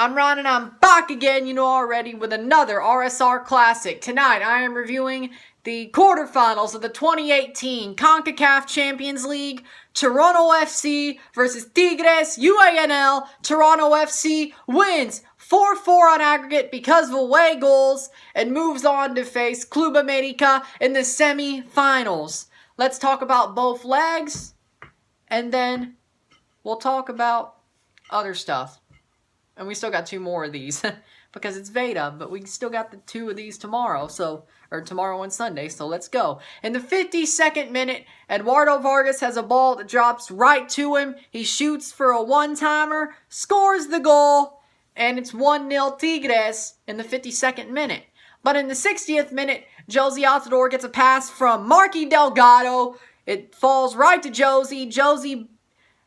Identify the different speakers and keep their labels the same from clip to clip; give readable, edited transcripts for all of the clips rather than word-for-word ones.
Speaker 1: I'm Ron and I'm back again, you know already, with another RSR Classic. Tonight I am reviewing the quarterfinals of the 2018 CONCACAF Champions League. Toronto FC versus Tigres, UANL. Toronto FC wins 4-4 on aggregate because of away goals and moves on to face Club America in the semi-finals. Let's talk about both legs and then we'll talk about other stuff. And we still got two more of these because it's VEDA, but we still got the two of these tomorrow, or tomorrow and Sunday, so let's go. In the 52nd minute, Eduardo Vargas has a ball that drops right to him. He shoots for a one-timer, scores the goal, and it's 1-0 Tigres in the 52nd minute. But in the 60th minute, Josie Altidore gets a pass from Marky Delgado. It falls right to Josie. Josie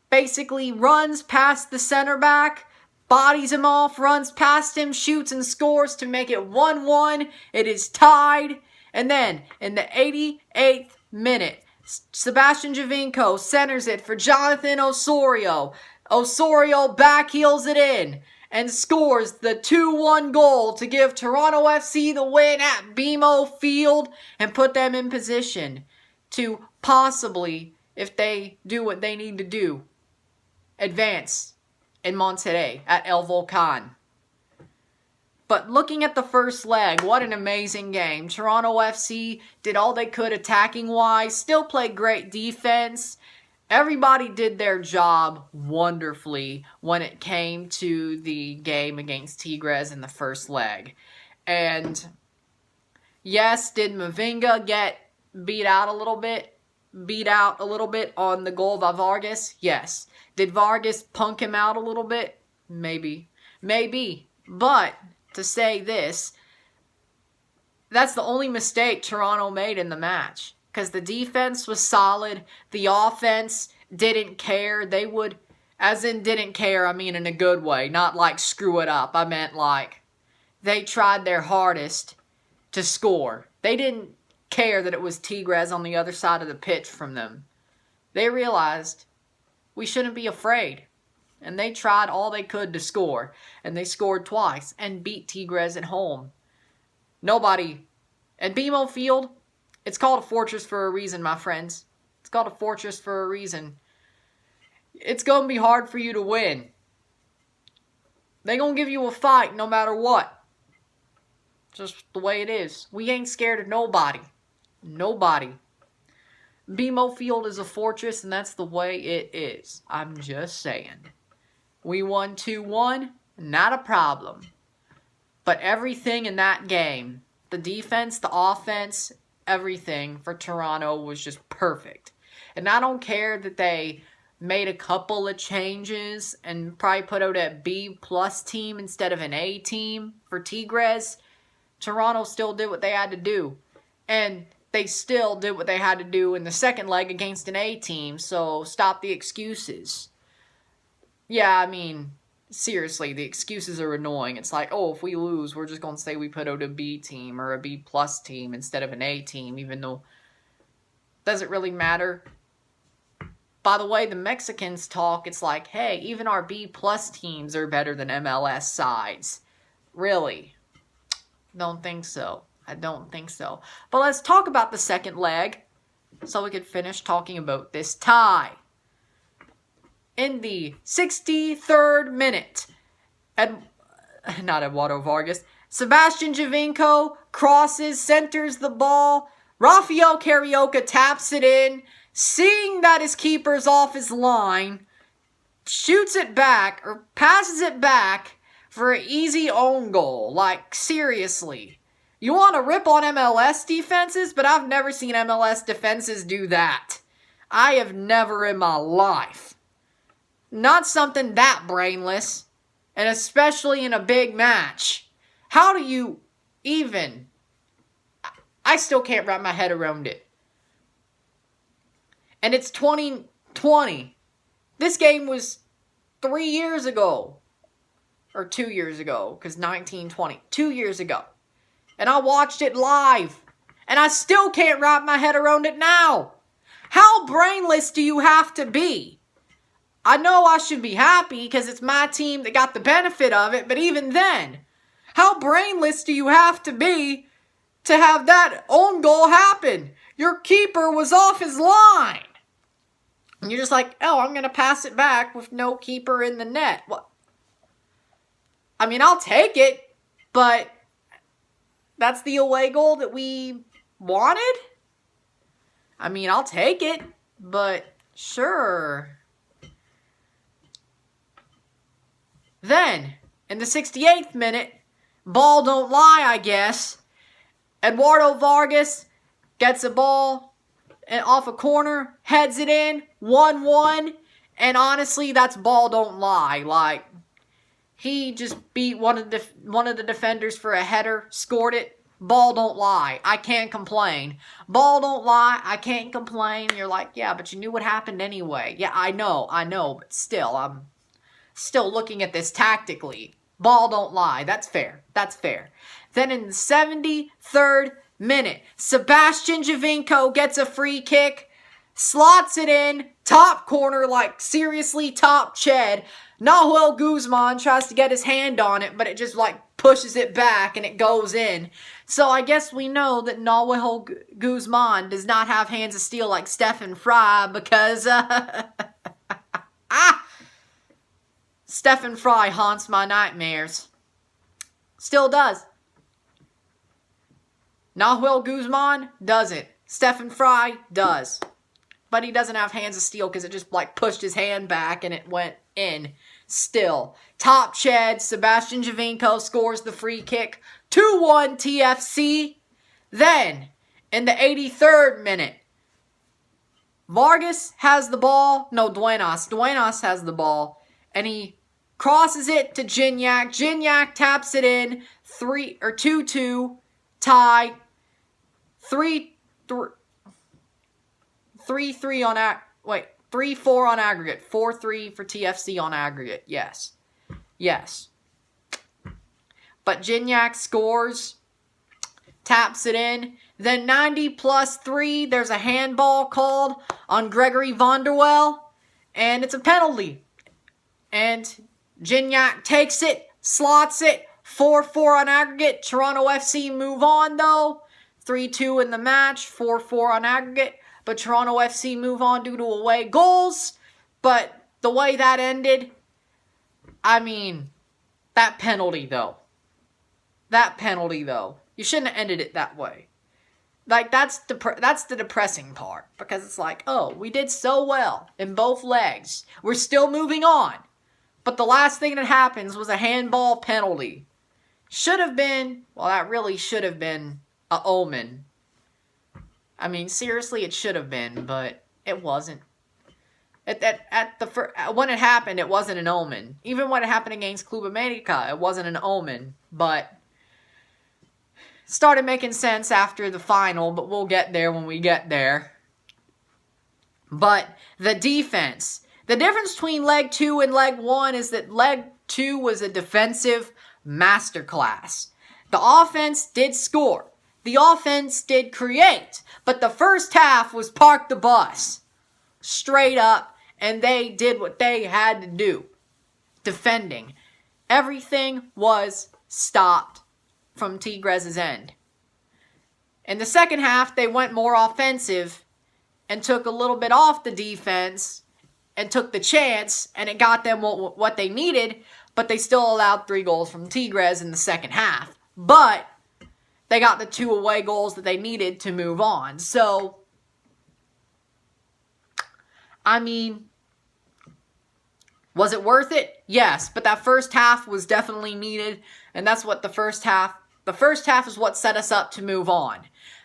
Speaker 1: basically runs past the center back, bodies him off, runs past him, shoots and scores to make it 1-1. It is tied. And then, in the 88th minute, Sebastian Giovinco centers it for Jonathan Osorio. Osorio backheels it in and scores the 2-1 goal to give Toronto FC the win at BMO Field and put them in position to possibly, if they do what they need to do, advance in Monterrey at El Volcan. But looking at the first leg, what an amazing game. Toronto FC did all they could attacking-wise, still played great defense. Everybody did their job wonderfully when it came to the game against Tigres in the first leg. And yes, did Mavinga get beat out a little bit on the goal by Vargas? Yes. Did Vargas punk him out a little bit? Maybe. But to say this, that's the only mistake Toronto made in the match. Because the defense was solid. The offense didn't care. They would, as in didn't care, I mean in a good way. Not like screw it up. I meant like they tried their hardest to score. They didn't care that it was Tigres on the other side of the pitch from them. They realized we shouldn't be afraid. And they tried all they could to score. And they scored twice and beat Tigres at home. Nobody. At BMO Field, it's called a fortress for a reason, my friends. It's called a fortress for a reason. It's going to be hard for you to win. They're going to give you a fight no matter what. Just the way it is. We ain't scared of nobody. Nobody. BMO Field is a fortress, and that's the way it is. I'm just saying. We won 2-1, not a problem. But everything in that game, the defense, the offense, everything for Toronto was just perfect. And I don't care that they made a couple of changes and probably put out a B+ team instead of an A team for Tigres. Toronto still did what they had to do. And they still did what they had to do in the second leg against an A team, so stop the excuses. Yeah, I mean, seriously, the excuses are annoying. It's like, oh, if we lose, we're just going to say we put out a B team or a B+ team instead of an A team, even though it doesn't really matter. By the way, the Mexicans talk, it's like, hey, even our B+ teams are better than MLS sides. Really? Don't think so. I don't think so. But let's talk about the second leg so we can finish talking about this tie. In the 63rd minute, not Eduardo Vargas, Sebastian Giovinco crosses, centers the ball. Rafael Carioca taps it in, seeing that his keeper's off his line, shoots it back, or passes it back for an easy own goal. Like, seriously. You want to rip on MLS defenses? But I've never seen MLS defenses do that. I have never in my life. Not something that brainless. And especially in a big match. How do you even... I still can't wrap my head around it. And it's 2020. This game was 3 years ago. Or 2 years ago. Because 1920. 2 years ago. And I watched it live. And I still can't wrap my head around it now. How brainless do you have to be? I know I should be happy because it's my team that got the benefit of it, but even then, how brainless do you have to be to have that own goal happen? Your keeper was off his line. And you're just like, oh, I'm going to pass it back with no keeper in the net. What? I mean, I'll take it, but that's the away goal that we wanted? I mean, I'll take it, but sure. Then, in the 68th minute, ball don't lie, I guess. Eduardo Vargas gets a ball off a corner, heads it in, 1-1, and honestly, that's ball don't lie. Like, he just beat one of the defenders for a header, scored it. Ball don't lie. I can't complain. Ball don't lie. I can't complain. You're like, yeah, but you knew what happened anyway. Yeah, I know, but still, I'm still looking at this tactically. Ball don't lie. That's fair. Then in the 73rd minute, Sebastian Giovinco gets a free kick, slots it in, top corner, like seriously top Ched. Nahuel Guzman tries to get his hand on it, but it just like pushes it back and it goes in. So I guess we know that Nahuel Guzman does not have hands of steel like Stefan Fry because Stefan Fry haunts my nightmares. Still does. Nahuel Guzman doesn't. Stefan Fry does. But he doesn't have hands of steel because it just like pushed his hand back and it went in. Still. Top Ched, Sebastian Giovinco scores the free kick. 2-1 TFC. Then, in the 83rd minute, Vargas has the ball. No, Duenas has the ball. And he crosses it to Gignac. Gignac taps it in. 2-2. Tie. 3-3 on 3-4 on aggregate. 4-3 for TFC on aggregate. Yes. But Gignac scores. Taps it in. Then 90+3, there's a handball called on Gregory Vonderwell. And it's a penalty. And Gignac takes it, slots it. 4-4 on aggregate. Toronto FC move on though. 3-2 in the match. 4-4 on aggregate. But Toronto FC move on due to away goals. But the way that ended, I mean, that penalty though. You shouldn't have ended it that way. Like, that's the depressing part. Because it's like, oh, we did so well in both legs. We're still moving on. But the last thing that happens was a handball penalty. Should have been, well, that really should have been a omen. I mean, seriously, it should have been, but it wasn't. When it happened, it wasn't an omen. Even when it happened against Club America, it wasn't an omen. But started making sense after the final, but we'll get there when we get there. But the defense. The difference between leg 2 and leg 1 is that leg 2 was a defensive masterclass. The offense did score. The offense did create. But the first half was park the bus. Straight up. And they did what they had to do. Defending. Everything was stopped from Tigres' end. In the second half, they went more offensive and took a little bit off the defense and took the chance, and it got them what they needed, but they still allowed 3 goals from Tigres in the second half. But they got the 2 away goals that they needed to move on. So, I mean, was it worth it? Yes, but that first half was definitely needed, and that's what the first half is what set us up to move on.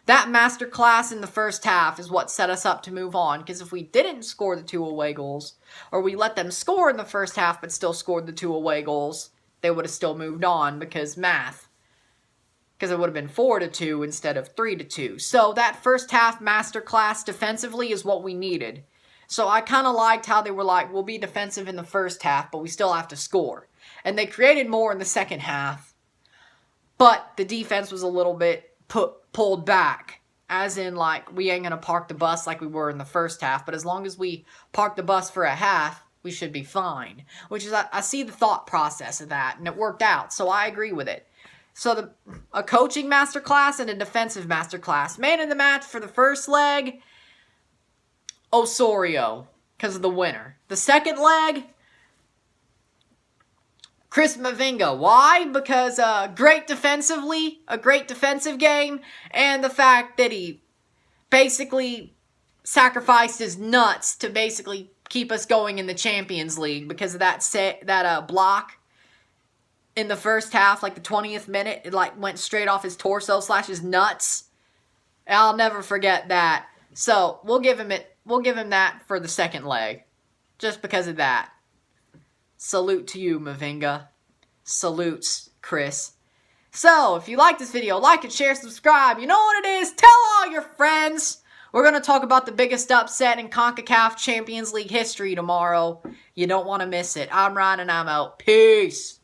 Speaker 1: That masterclass in the first half is what set us up to move on, because if we didn't score the 2 away goals, or we let them score in the first half but still scored the 2 away goals, they would have still moved on because math. Because it would have been 4-2 instead of 3-2. So that first half masterclass defensively is what we needed. So I kind of liked how they were like, we'll be defensive in the first half, but we still have to score. And they created more in the second half, but the defense was a little bit pulled back. As in, like, we ain't going to park the bus like we were in the first half, but as long as we park the bus for a half, we should be fine. Which is, I see the thought process of that, and it worked out, so I agree with it. So a coaching masterclass and a defensive masterclass. Man of the match for the first leg, Osorio, because of the winner. The second leg, Chris Mavinga. Why? Because great defensively, a great defensive game, and the fact that he basically sacrificed his nuts to basically keep us going in the Champions League because of that block in the first half, like the 20th minute, it like went straight off his torso / his nuts. I'll never forget that. So we'll give him that for the second leg, just because of that. Salute to you, Mavinga. Salutes, Chris. So, if you like this video, like it, share, subscribe. You know what it is. Tell all your friends. We're going to talk about the biggest upset in CONCACAF Champions League history tomorrow. You don't want to miss it. I'm Ryan and I'm out. Peace.